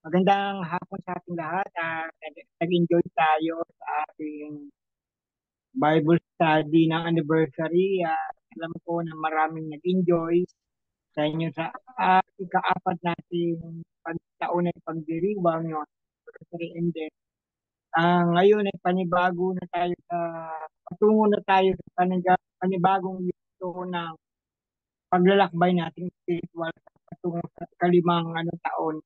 Magandang hapon sa ating lahat. Nag-enjoy tayo sa ating Bible study ng anniversary. Alam ko na maraming nag-enjoy sa inyo sa ika-apat nating pagtaon ay pagdiriwang yung anniversary. And then, ngayon ay panibago na tayo patungo na tayo sa panibagong yugto ng paglalakbay nating spiritual patungo sa kalimang taon.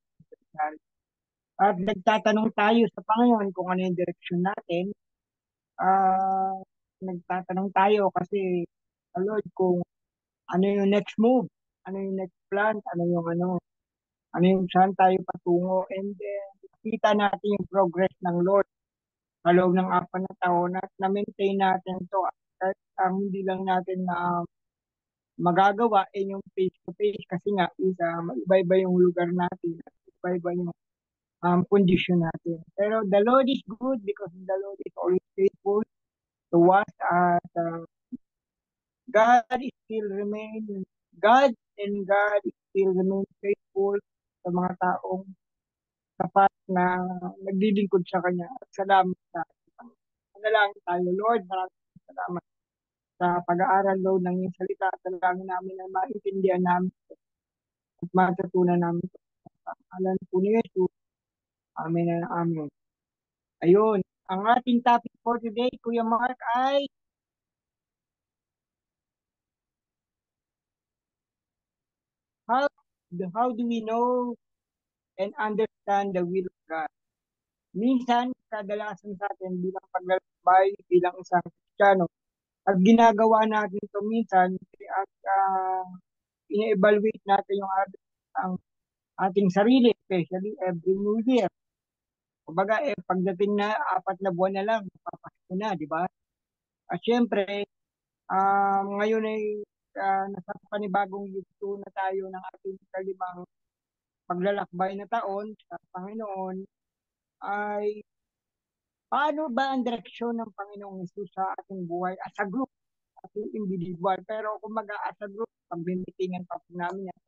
At nagtatanong tayo sa Panginoon kung ano yung direksyon natin. Ah, Nagtatanong tayo kasi, Lord, kung ano yung next move, ano yung next plan, ano yung saan tayo patungo. And then, kita natin yung progress ng Lord sa loob ng 4 na taon at na-maintain natin to. At ang hindi lang natin na magagawa ay yung face to face kasi nga iba-iba yung lugar natin at iba-iba yung kondisyon natin. Pero the Lord is good because the Lord is always faithful to us at God is still remain God and God is still remain faithful sa mga taong tapat na naglilingkod sa Kanya. At salamat sa ating Manalangin tayo, Lord. Maraming salamat sa pag-aaral, Lord, ng iyong salita. Dalangin namin na maintindihan namin at matutunan namin ito. Sa pangalan po ni Jesus. Amen and amen. Ayun. Ang ating topic for today, Kuya Mark, ay how, how do we know and understand the will of God? Minsan, kadalasan sa atin bilang paglalakbay, bilang isang Kristiyano, at ginagawa natin ito minsan at ine-evaluate natin ang ating sarili, especially every New Year. Kumbaga, pagdating na 4 na buwan na lang, papasko na, di ba? At syempre, ngayon ay nasa panibagong yugto na tayo ng ating kalimang paglalakbay na taon sa Panginoon ay paano ba ang direksyon ng Panginoong Hesus sa ating buhay as a group, as a individual. Pero kumaga as a group, pagmimitingan pa po namin yan.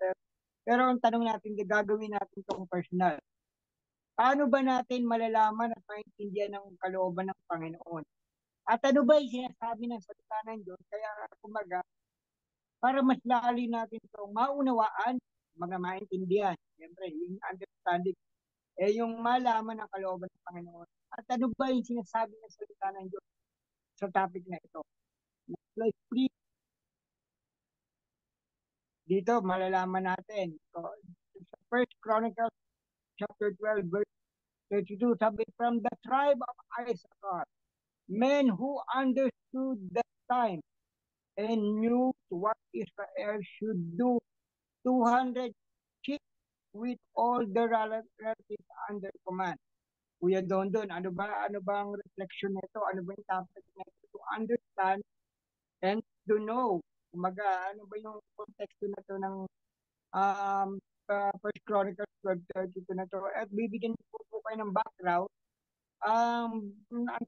Pero ang tanong natin, gagawin natin itong personal. Paano ba natin malalaman at maintindihan ng kalooban ng Panginoon? At ano ba yung sinasabi ng salita ng Diyos? Kaya kumaga, para mas lali natin itong maunawaan, mga maintindihan. Siyempre, yung understanding, yung malaman ng kalooban ng Panginoon. At ano ba yung sinasabi ng salita ng Diyos sa topic na ito? Like, please, dito malalaman natin. So, sa First Chronicles chapter 12, verse 32, sabi, from the tribe of Issachar, men who understood the time and knew what Israel should do, 200 chiefs with all the relatives under command. Kuya Dondon, ano ba ang reflection nito? Ano ba yung topic nito? To understand and to know. Kumaga, ano ba yung konteksto na to ng um, First Chronicles 12:32 na to? At bibigyan po kayo ng background. Ang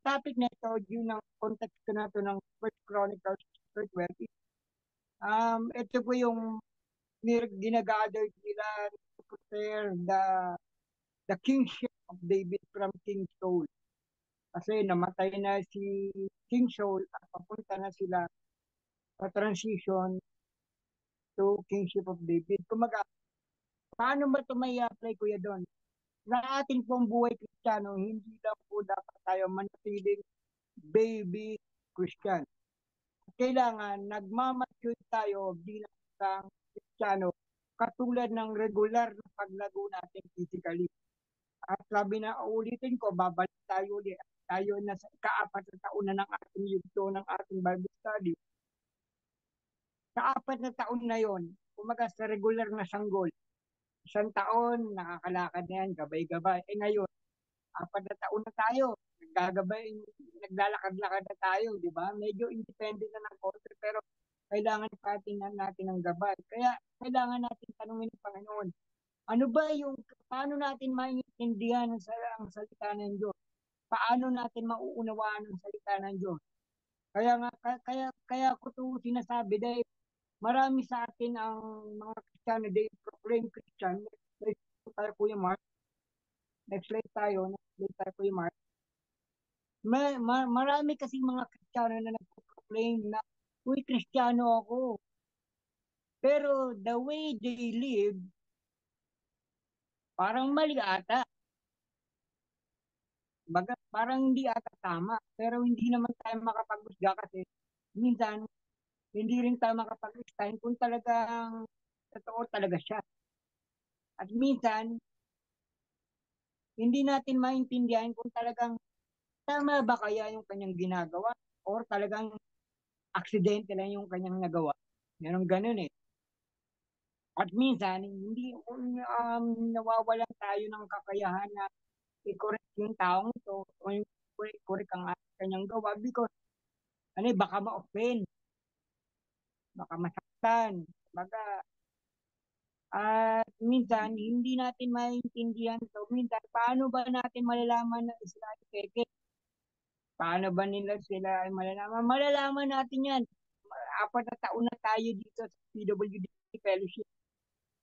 topic nito, yun ang konteksto na to ng First Chronicles 12, ito po yung ginagather nila to prepare the kingship of David from King Saul. Kasi namatay na si King Saul at papunta na sila sa transition to kingship of David. Kumaga, paano ba ito may apply, Kuya Don? Sa ating pong buhay Kristiyano, hindi lang po dapat tayo manatiling baby Christian. Kailangan nagmamature tayo bilang isang Kristiyano katulad ng regular na paglago natin physically. At sabi na, ulitin ko, babalik tayo ulit. Tayo na sa ika-4 na taon na ng ating yugto ng ating Bible study. Sa 4 na taon na yon, kumaga sa regular na sanggol, 1 taon, nakakalakad na yan, gabay-gabay. Ngayon, 4 na taon na tayo, naggagabay, naglalakad-lakad na tayo, di ba? Medyo independent na ng konti, pero kailangan natin ng gabay. Kaya kailangan natin tanungin ng Panginoon, ano ba yung, paano natin maintindihan ang salita ng Diyos? Paano natin mauunawaan ang salita ng Diyos? Kaya nga, kaya ko ito sinasabi dahil marami sa atin ang mga Kristiyano, they proclaim Christian. Next slide tayo, Kuya Mark. Next slide tayo, Kuya Mark. Marami kasi mga Kristiyano na nagpo-proclaim na, uy, Kristiyano ako. Pero the way they live, parang mali ata. Baga, parang hindi ata tama. Pero hindi naman tayo makapag-usga kasi minsan, hindi rin tayo makapag-explain kung talagang totoo talaga siya. At minsan, hindi natin maintindihan kung talagang tama ba kaya yung kanyang ginagawa or talagang aksidente lang yung kanyang nagawa. Meron ganun eh. At minsan, hindi nawawalan tayo ng kakayahan na i-correct yung taong ito o i-correct ang kanyang gawa because baka ma-offend, baka masaktan, baka at minsan hindi natin maintindihan ito. Minsan, paano ba natin malalaman na sila ay peke? Paano ba nila sila ay malalaman? Malalaman natin yan. 4 na taon na tayo dito sa PWD Fellowship.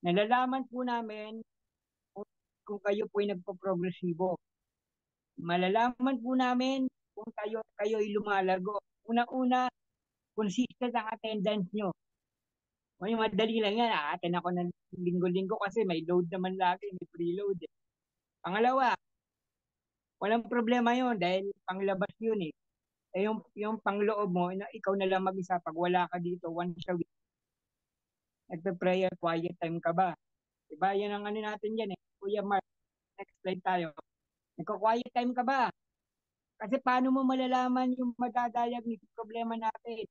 Nalalaman po namin kung kayo po ay nagpo-progresibo. Malalaman po namin kung kayo ay lumalago. Una-una, consistent ang attendance nyo. May madali lang yan. Atin ako ng linggo-linggo kasi may load naman lagi, may preload. Pangalawa, walang problema yun dahil panglabas yun eh. Yung pangloob mo, ikaw na lang mag-isa pag wala ka dito once a week. Nagpe-prayer, quiet time ka ba? Diba? Yan ang natin dyan eh. Kuya Mark, next slide tayo. Nagko-quiet time ka ba? Kasi paano mo malalaman yung madadiagnose yung problema natin?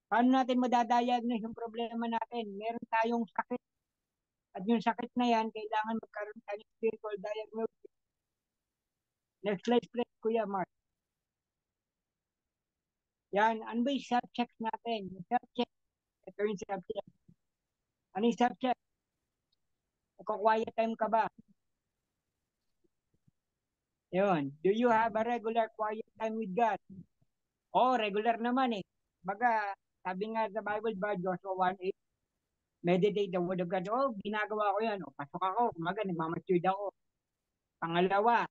Paano natin madadiagnose yung problema natin? Meron tayong sakit. At yung sakit na yan, kailangan magkaroon tayo ng spiritual diagnosis. Next slide, please, Kuya Mark. Yan, ano ba yung self-check natin? Yung self-check, ito yung self-check. Ano yung self-check? Nagko-quiet time ka ba? Yun. Do you have a regular quiet time with God? Oh, regular naman eh. Baga, sabi nga sa Bible, Joshua 1:8, meditate the word of God. Oh, ginagawa ko yan. Oh, pasok ako. Kumaga, nagmamastude ako. Pangalawa,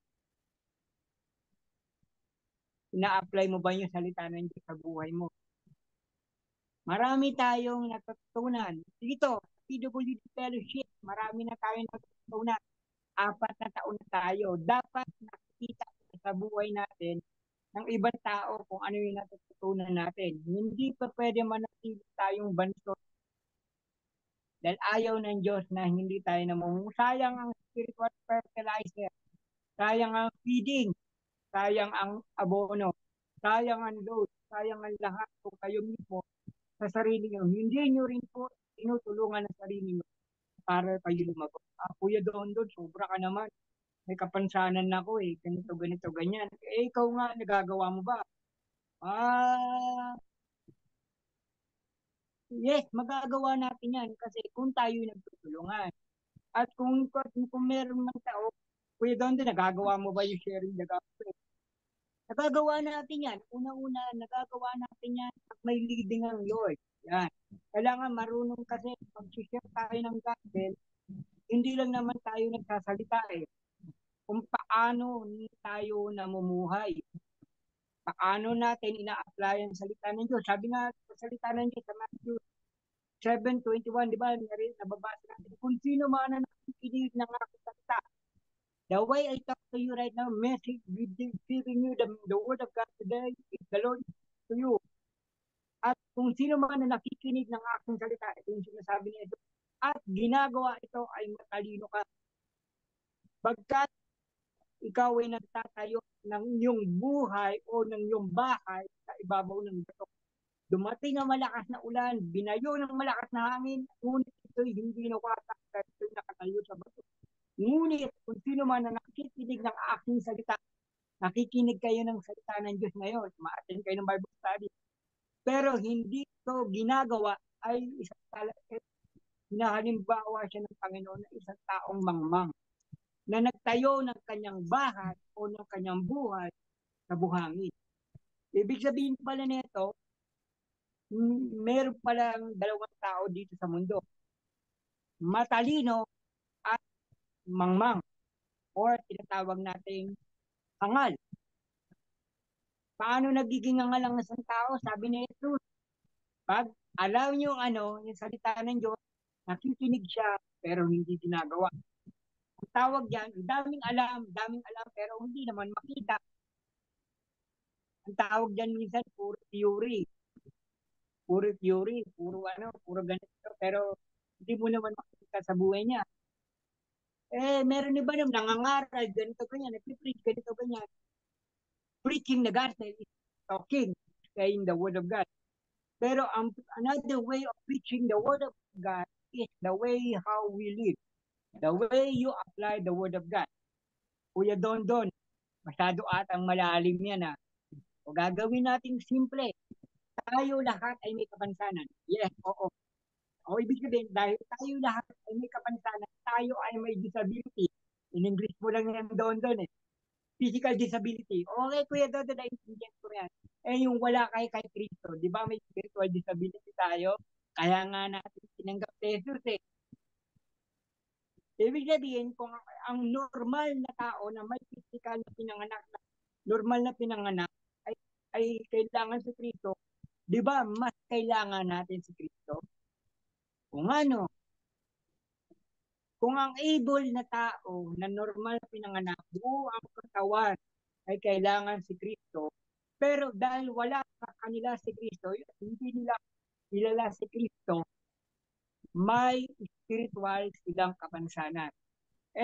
ina-apply mo ba yung salita ng Diyos sa buhay mo? Marami tayong natutunan. Dito, PWD Fellowship, marami na tayong natutunan. 4 na taon na tayo. Dapat nakikita sa buhay natin ng ibang tao kung ano yung natutunan natin. Hindi pa pwede manatili tayong banso dahil ayaw ng Diyos na hindi tayo namumuhay. Sayang ang spiritual fertilizer. Sayang ang feeding. Sayang ang abono. Sayang ang load. Sayang ang lahat kung kayo mismo sa sarili nyo. Hindi nyo rin po tinutulungan ang sarili nyo para kayo lumago. Kuya doon, sobra ka naman. May kapansanan na ako eh. Ganito, ganyan. Eh, ikaw nga, nagagawa mo ba? Yes, magagawa natin yan kasi kung tayo nagtutulungan. At kung meron man tao, Kuya Don, nagagawa mo ba yung sharing the gospel? Nagagawa natin yan. Una-una, nagagawa natin yan at may leading ang Lord. Yan. Kailangan marunong kasi mag-share tayo ng gospel, hindi lang naman tayo nagsasalita eh. Kung paano tayo namumuhay. Paano natin ina-apply ang salita ng Diyos. Sabi nga sa salita ng Diyos sa Matthew 7:21, di ba? Nababasa natin. Kung sino man na nakikinig ng aking salita, the way I talk to you right now, message, giving you the word of God today, is the Lord to you. At kung sino man na nakikinig ng aking salita, ito yung sinasabi niya ito, at ginagawa ito ay matalino ka. Bagkat ikaw ay nagtatayo ng iyong buhay o ng iyong bahay sa ibabaw ng bato. Dumating ang malakas na ulan, binayo ng malakas na hangin, ngunit ito'y hindi nawasak dahil ito'y nakatayo sa bato. Ngunit kung sino man na nakikinig ng aking salita, nakikinig kayo ng salita ng Diyos ngayon, ma-attend kayo ng Bible study, pero hindi ito ginagawa ay isang hinahalimbawa siya ng Panginoon na isang taong mangmang na nagtayo ng kanyang bahay o ng kanyang buhay sa buhangin. Ibig sabihin pala nito, meron palang dalawang tao dito sa mundo. Matalino at mangmang or tinatawag nating angal. Paano nagiging angal ang isang tao? Sabi ni Jesus, pag alam niyo yung salita ng Diyos, nakikinig siya pero hindi ginagawa. Ang tawag diyan, daming alam pero hindi naman makita. Ang tawag diyan minsan puro theory, puro ganito pero hindi mo naman makita sa buhay niya. Meron iba naman nangangaral, ganito ganyan, nagpi-preach, ganito ganyan. Preaching the gospel is talking, saying the word of God. Pero another way of preaching the word of God is the way how we live. The way you apply the word of God. Kuya Don, masyado atang malalim yan ha. O gagawin natin simple. Tayo lahat ay may kapansanan. Yes, oo. O ibig sabihin, dahil tayo lahat ay may kapansanan, tayo ay may disability. In English mo lang yan Don eh. Physical disability. Okay, Kuya Don, naiintindihan ko yan. Yung wala kay Kristo, di ba may spiritual disability tayo? Kaya nga natin tinanggap si Jesus eh. Ibig sabihin, kung ang normal na tao na may physical na pinanganak, normal na pinanganak, ay kailangan si Kristo, di ba mas kailangan natin si Kristo? Kung ano, kung ang able na tao na normal na pinanganak, buo ang katawan, ay kailangan si Kristo, pero dahil wala sa kanila si Kristo, hindi nila kilala si Kristo, may spiritual silang kapansanan.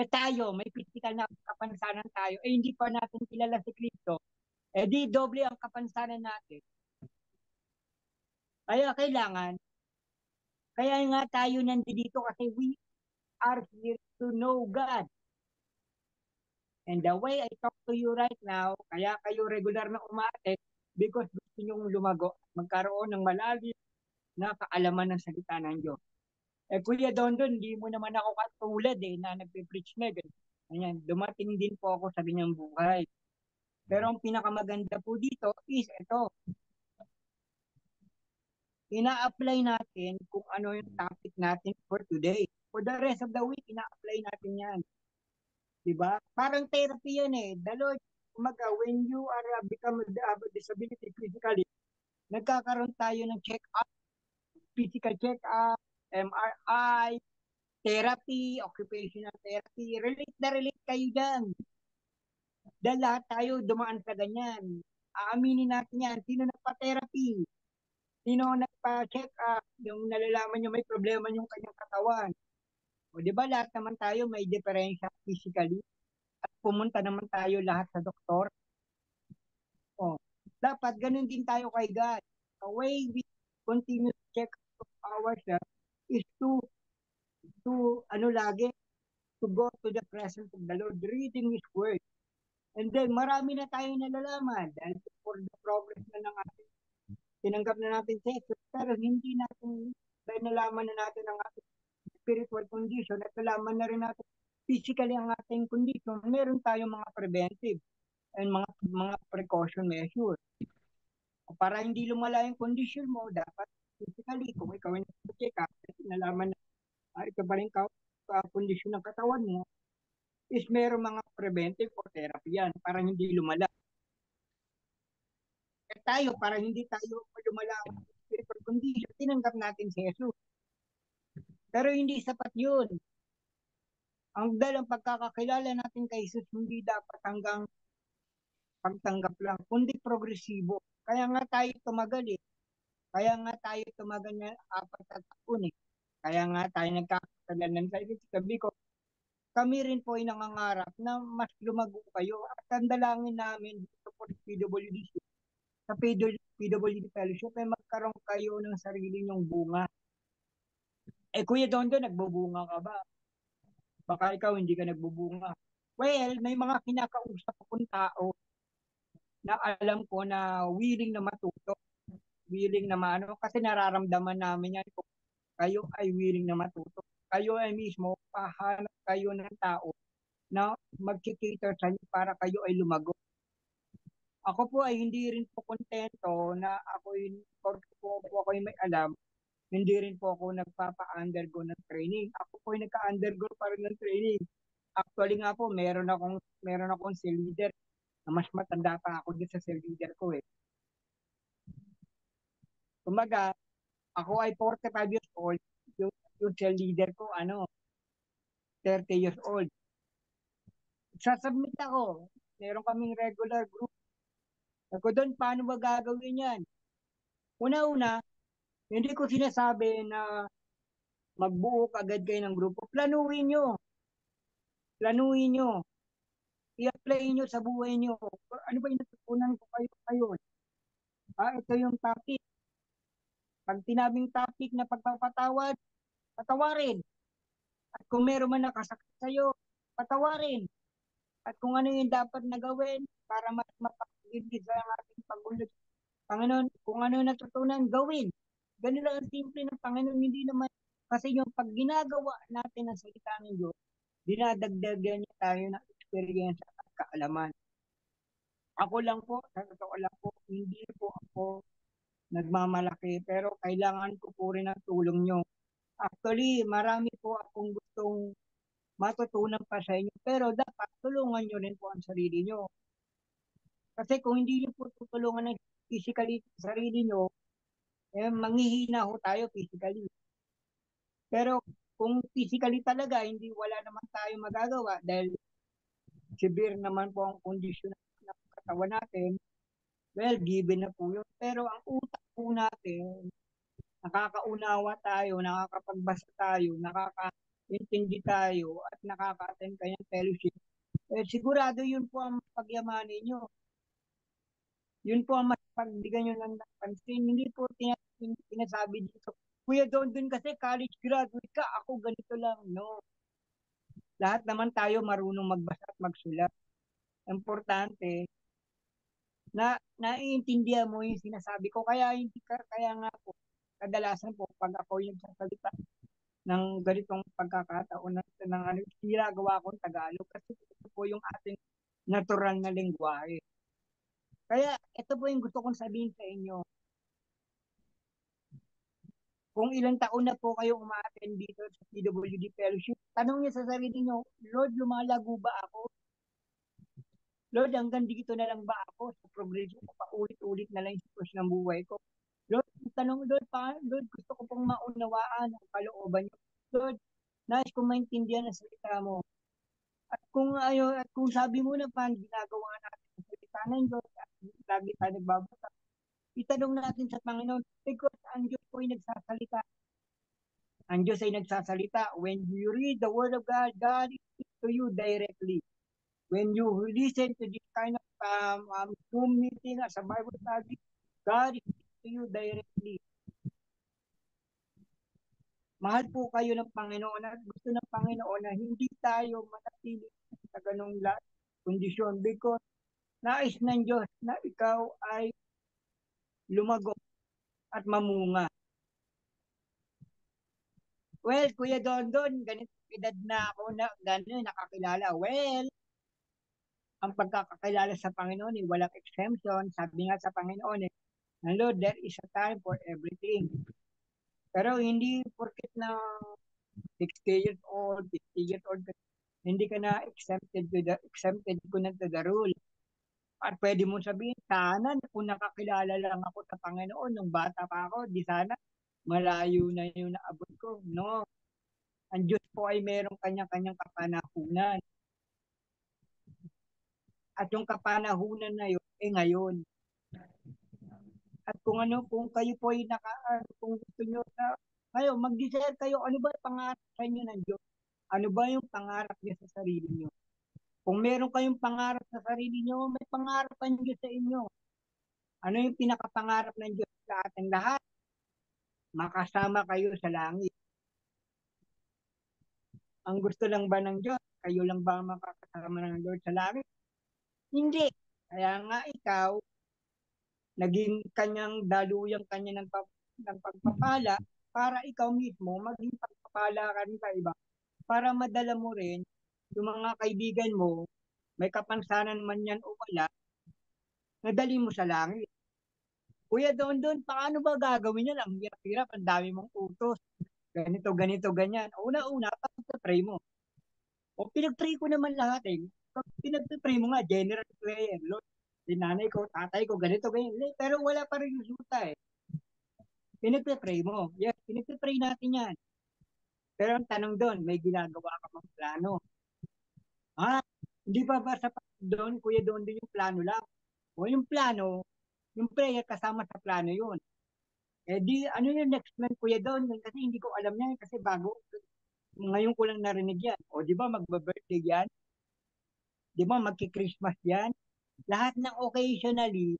Tayo, may physical na kapansanan tayo, hindi pa natin kilala si Kristo, di doble ang kapansanan natin. Kaya nga tayo nandito kasi we are here to know God. And the way I talk to you right now, kaya kayo regular na umaattend because gusto nyong lumago, magkaroon ng malalim na kaalaman ng salita ng Diyos. Kuya Don, hindi mo naman ako katulad na nagpe-preach na. Ayan, dumating din po ako sa ganyang buhay. Pero ang pinakamaganda po dito is ito. Ina-apply natin kung ano yung topic natin for today. For the rest of the week, ina-apply natin yan. Diba? Parang therapy yan eh. The Lord, when you are become a disability physically, nagkakaroon tayo ng check-up, physical check-up, MRI, therapy, occupational therapy. Relate na relate kayo dyan. Dahil lahat tayo dumaan sa ganyan. Aaminin natin yan. Sino nagpa-therapy? Sino nagpa-check up? Yung nalalaman nyo may problema yung kanyang katawan. O di ba lahat naman tayo may diferensya physically? At pumunta naman tayo lahat sa doktor. O, dapat ganun din tayo kay God. The way we continue to check up ourselves is lagi, to go to the presence of the Lord, reading His Word. And then, marami na tayong nalalaman dahil for the progress na ng ating tinanggap na natin sa Jesus, pero hindi natin, dahil nalaman na natin ang ating spiritual condition at nalaman na rin natin physically ang ating condition, meron tayong mga preventive and mga precaution measures. Para hindi lumala yung condition mo, dapat physically, kung ikaw ay nag-check up, nalaman na ito pa rin condition ng katawan mo, is meron mga preventive or therapy yan para hindi lumala. Tayo, para hindi tayo lumala ang spiritual condition, tinanggap natin si Jesus. Pero hindi sapat yun. Ang dalang pagkakakilala natin kay Jesus, hindi dapat hanggang pagtanggap lang, kundi progresibo. Kaya nga tayo tumagal eh. Kaya nga tayo tumagal na 4 taon eh. Kaya nga tayo nagkakasalanan sa sabi ko, kami rin po ay nangangarap na mas lumago kayo at ang dalangin namin dito po sa PWDC, sa PWD Fellowship ay magkaroon kayo ng sarili nyong bunga. Kuya Dondo, nagbubunga ka ba? Baka ikaw hindi ka nagbubunga. Well, may mga kinakausap akong tao na alam ko na willing na matuto, willing na maano, kasi nararamdaman namin yan kung kayo ay willing na matuto. Kayo ay mismo, pahanap kayo ng tao na mag-cater sa inyo para kayo ay lumago. Ako po ay hindi rin po kontento na ako yung may alam, hindi rin po ako nagpapa-undergo ng training. Ako po ay nagka-undergo pa rin ng training. Actually nga po, meron akong cell leader na mas matanda pa ako dito sa cell leader ko eh. Kumbaga, ako ay 45 years old, yung cell leader ko, 30 years old. Sasubmit ako. Meron kaming regular group. Ako doon, paano ba gagawin yan? Una-una, hindi ko sinasabi na magbuo agad kayo ng grupo. Planuhin nyo. Planuhin nyo. I-apply nyo sa buhay nyo. Ano ba yung natutunan ko kayo ngayon? Ito yung topic. Pag tinabing topic na pagpapatawad, patawarin. At kung meron man nakasakit sa'yo, patawarin. At kung ano yung dapat na gawin para mas mapagigid sa ating pagulog. Panginoon, kung ano yung natutunan, gawin. Ganun lang ang simple ng Panginoon. Hindi naman, kasi yung pag ginagawa natin ang salita ng Diyos, dinadagdagan niya tayo ng experience at kaalaman. Ako lang po, sa totoo lang po, hindi po ako nagmamalaki, pero kailangan ko po rin ang tulong nyo. Actually, marami po akong gustong matutunan pa sa inyo, pero dapat tulungan nyo rin po ang sarili nyo. Kasi kung hindi nyo po tutulungan ng physically sa sarili nyo, manghihina ho tayo physically. Pero kung physically talaga, hindi wala naman tayo magagawa dahil severe naman po ang kondisyon ng katawan natin, well, given na po yun. Pero ang utak po natin, nakakaunawa tayo, nakakapagbasa tayo, nakakaintindi tayo, at nakaka-attend kayong fellowship. Sigurado yun po ang pagyamanin nyo. Yun po ang mas pagbigyan nyo ng pansin. Hindi po tinasabi dito, Kuya Don kasi college graduate ka, ako ganito lang. No. Lahat naman tayo marunong magbasa at magsulat. Importante, na naiintindihan mo yung sinasabi ko. Kaya nga po, kadalasan po, pag ako yung sasalita ng ganitong pagkakataon ng ginagawa kong Tagalog, kasi ito po yung ating natural na lengguwahe. Kaya ito po yung gusto kong sabihin sa inyo. Kung ilang taon na po kayo umaattend dito sa PWD Fellowship, tanong niyo sa sarili niyo, Lord, lumalago ba ako? Lord, hanggang dito na lang ba ako sa progression ko? Paulit-ulit na lang yung sitwasyon ng buhay ko. Lord, Lord, gusto ko pong maunawaan ang kalooban niyo. Lord, nais kong maintindihan ang salita mo. At kung sabi mo na pa, ginagawa natin ang salita ng Diyos, at lagi tayo nagbabasa, itanong natin sa Panginoon, because ang Diyos po ay nagsasalita. Ang Diyos ay nagsasalita. When you read the Word of God, God speaks to you directly. When you listen to this kind of Zoom meeting as a Bible study, God speaks to you directly. Mahal po kayo ng Panginoon at gusto ng Panginoon na hindi tayo manatili sa ganong kondisyon because nais ng Diyos na ikaw ay lumago at mamunga. Well, Kuya Dondon, ganito edad na ako na gano'n nakakilala. Well, ang pagkakakilala sa Panginoon ay walang exemption. Sabi nga sa Panginoon Lord, there is a time for everything. Pero hindi porket na 60 years old, 50 years old, hindi ka na exempted ko na to the rule. At pwede mo sabihin, sana kung nakakilala lang ako sa Panginoon nung bata pa ako, di sana malayo na yung naabot ko. No. Ang Diyos po ay merong kanyang-kanyang kapanahunan. At yung kapanahunan na yun, ngayon. At kung kayo po ay kung gusto nyo na, kayo, mag-decide kayo, ano ba yung pangarap sa inyo ng Diyos? Ano ba yung pangarap niya sa sarili nyo? Kung meron kayong pangarap sa sarili nyo, may pangarap ang Diyos sa inyo. Ano yung pinakapangarap ng Diyos sa ating lahat? Makasama kayo sa langit. Ang gusto lang ba ng Diyos? Kayo lang ba makakasama ng Lord sa langit? Hindi. Kaya nga ikaw, naging kanyang daluyang kanya ng pagpapala para ikaw mismo maging pagpapala ka rin sa iba. Para madala mo rin yung mga kaibigan mo, may kapansanan man yan o wala, nadali mo sa langit. Kuya Don, paano ba gagawin yan? Ang hirap-hirap, ang dami mong utos. Ganito, ganyan. Una-una, pag-pray mo. O pinag-pray ko naman lahat eh. Pag pinag-pray mo nga, general prayer, Lord, si nanay ko, tatay ko, ganito, ganyan. Pero wala pa rin resulta eh. Pinag-pray mo. Yes, pinag-pray natin yan. Pero ang tanong doon, may ginagawa ka mang plano. Ha? Hindi pa ba sapat doon, Kuya Don, din yung plano lang? O yung plano, yung prayer kasama sa plano yun. Eh di, ano yung next month, Kuya Don? Kasi hindi ko alam yan, kasi bago, ngayon ko lang narinig yan. O di ba, magba-birthday yan? Di ba, magki-Christmas yan? Lahat ng occasionally,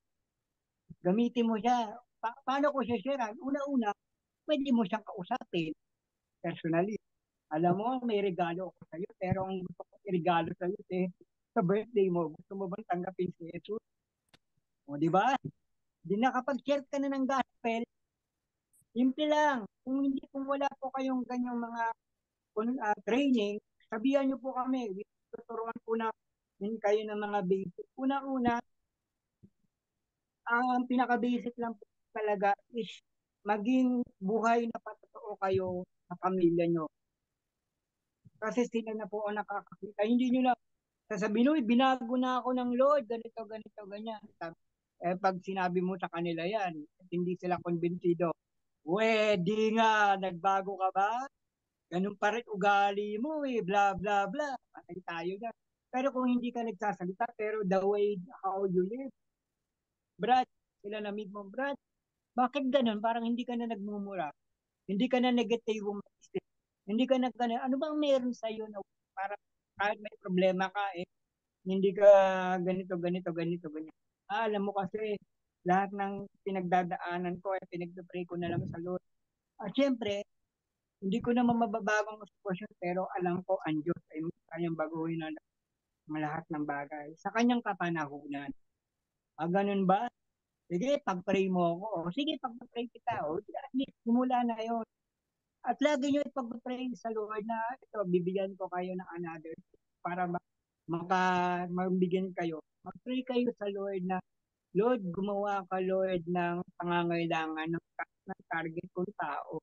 gamitin mo siya. Paano ko siya share? Una-una, pwede mo siyang kausapin personally. Alam mo, may regalo ako sa'yo, pero ang gusto ko regalo sa'yo eh, sa birthday mo, gusto mo bang tanggapin si Jesus? O, di ba? Di nakapag-share ka na ng gospel, simple lang. Kung wala po kayong ganyang mga training, sabihan nyo po kami. Tuturuan po namin kayo ng mga basic. Una-una, ang pinaka-basic lang po talaga is maging buhay na patotoo kayo sa pamilya nyo. Kasi sila na po ang nakakakita. Hindi nyo na sasabihin, uy, binago na ako ng Lord, ganito, ganyan. Eh, pag sinabi mo sa kanila yan, at hindi sila konbinsido, di nga, nagbago ka ba? Ganun pa rin ugali mo eh, bla bla bla. Patay tayo na. Pero kung hindi ka nagsasalita, pero the way how you live, Brad, sila na mo, Brad, bakit ganun? Parang hindi ka na nagmumura. Hindi ka na negative isip. Hindi ka na ganun. Ano bang meron sa'yo na para kahit may problema ka eh, hindi ka ganito. Alam mo kasi, lahat ng pinagdadaanan ko ay pinagpapray ko na lang sa Lord. At syempre, hindi ko naman mababago ang sitwasyon pero alam ko ang Diyos ay kanyang baguhin na lahat ng bagay sa kanyang kapanahunan. Ganun ba? Sige, pag-pray mo ako. O, sige, pag-pray kita. O, at least, simula na yun. At lagi nyo ipag-pray sa Lord na ito, bibigyan ko kayo ng another para mabigyan kayo. Mag-pray kayo sa Lord na, Lord, gumawa ka, Lord, ng pangangailangan ng target kong tao.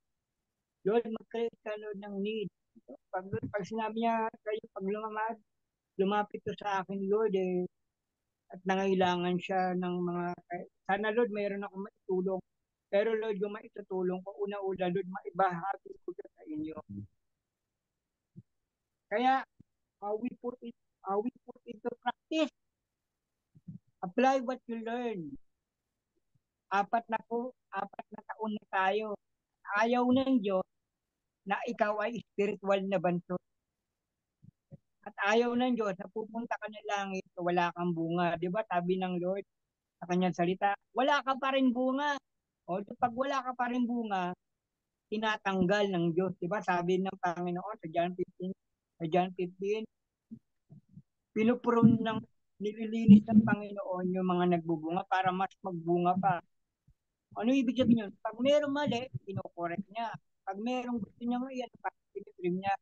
Lord, mag-create ka, Lord, ng need. Pag sinabi niya kayo, pag lumapit to sa akin, Lord, eh, at nangailangan siya ng mga, sana Lord, mayroon akong maitulong. Pero Lord, yung maitutulong ko, una-una, Lord, maibahagi ko sa inyo. Kaya, we put into practice. Apply what you learn. Apat na taon na tayo. Ayaw ng Diyos na ikaw ay spiritual na banso. At ayaw ng Diyos na pupunta ka ng langit wala kang bunga. Di ba sabi ng Lord sa kanyang salita, wala ka pa rin bunga. O pag wala ka pa rin bunga, tinatanggal ng Diyos. Di ba sabi ng Panginoon sa John 15, pinupurun ng nililinis ng Panginoon yung mga nagbubunga para mas magbunga pa. Ano ibig sabihin yun? Pag mayroong mali, kinokorek niya. Pag mayroong gusto niya yan, pinitrim niya.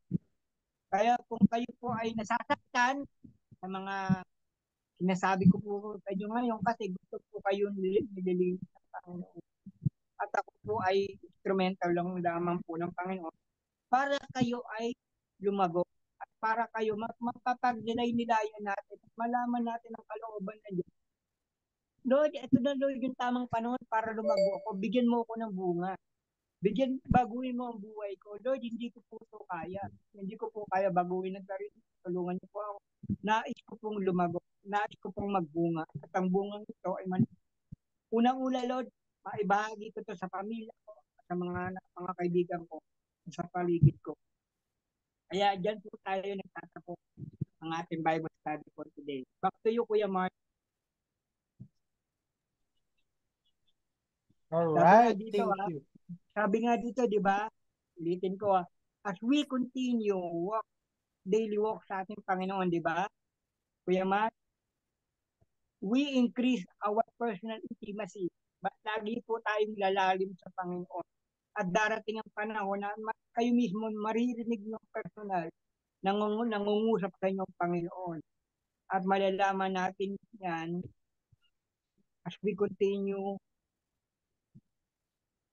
Kaya kung kayo po ay nasasaktan sa mga sinasabi ko po sa inyo ngayon kasi gusto po kayo nililinis ng Panginoon. At ako po ay instrumental lang lamang po ng Panginoon para kayo ay lumago at para kayo mapapag-nilay-nilayan natin at malaman natin ang kalooban ng Diyos. Lord, ito na Lord yung tamang panahon para lumago ako. Bigyan mo ako ng bunga. Baguhin mo ang buhay ko. Lord, hindi ko po ito kaya. Hindi ko po kaya baguhin ang sarili. Tulungan niyo po ako. Nais ko pong lumago. Nais ko pong magbunga. At ang bungang ito ay unang-una, Lord, maibahagi ko ito sa pamilya ko, sa mga kaibigan ko, sa paligid ko. Kaya dyan po tayo nagtatapos ang ating Bible study for today. Back to you, Kuya Mark. Alright, thank you. Sabi nga dito, di ba? Ulitin ko, as we continue daily walk sa ating Panginoon, di ba? Kuya Mark, we increase our personal intimacy. Lagi po tayong lalalim sa Panginoon. At darating ang panahon na kayo mismo maririnig ng personal nangungusap sa inyong Panginoon. At malalaman natin yan as we continue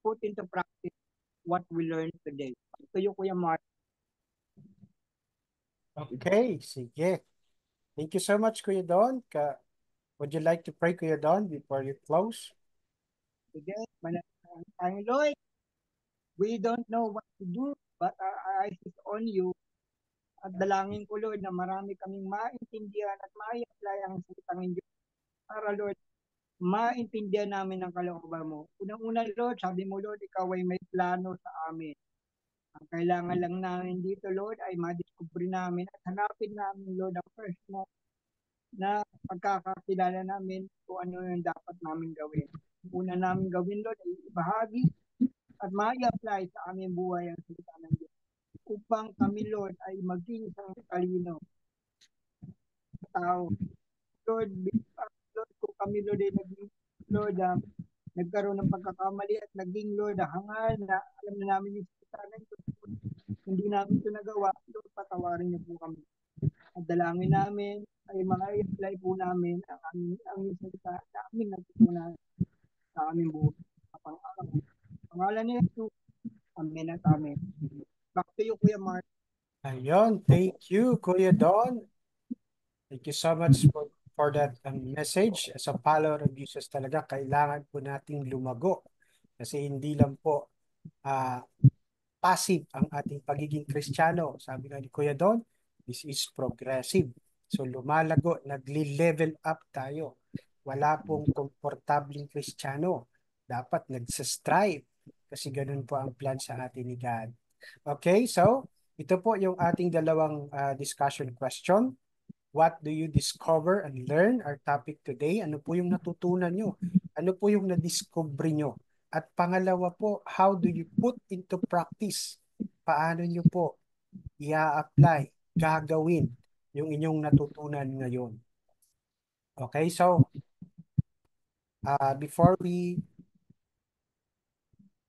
put into practice what we learned today. Ito yung Kuya Mark. Okay, sige. Thank you so much, Kuya Don. Would you like to pray, Kuya Don, before you close? Sige, manalangin tayo, Lord. We don't know what to do, but our eyes is on you. At dalangin ko, Lord, na marami kaming maintindihan at mai-apply ang salitang Diyos. Para, Lord, maintindihan namin ang kalooban mo. Unang-una, Lord, sabi mo, Lord, ikaw ay may plano sa amin. Ang kailangan lang namin dito, Lord, ay madiscover namin at hanapin namin, Lord, ang first mo na pagkakakilala namin kung ano yung dapat namin gawin. Una namin gawin, Lord, ay ibahagi at mai-apply sa aming buhay ang salita ng Diyos. Upang kami, Lord, ay maging isang talino sa tao. Lord, Lord, kung kami, Lord, ay naging, Lord, nagkaroon ng pagkakamali at naging, Lord, hangal na alam na namin yung salita ng Diyos. Hindi namin ito nagawa, Lord, patawarin niyo po kami. At dalangin namin ay ma-apply po namin ang salita na aming natutunan sa aming buhay. Pang-araw. Pangalan ni Jesus. Amen at amen. Back to you, Kuya Mark. Ayun, thank you, Kuya Don. Thank you so much for that message. As a follower of Jesus talaga, kailangan po nating lumago. Kasi hindi lang po passive ang ating pagiging Kristiyano. Sabi nga ni Kuya Don, this is progressive. So lumalago, nagli-level up tayo. Wala pong komportabling Kristiyano. Dapat nagsa-strive. Kasi ganun po ang plan sa atin ni God. Okay, so ito po yung ating dalawang discussion question. What do you discover and learn? Our topic today. Ano po yung natutunan nyo? Ano po yung na-discover nyo? At pangalawa po, how do you put into practice? Paano nyo po i-apply, gagawin yung inyong natutunan ngayon? Okay, so before we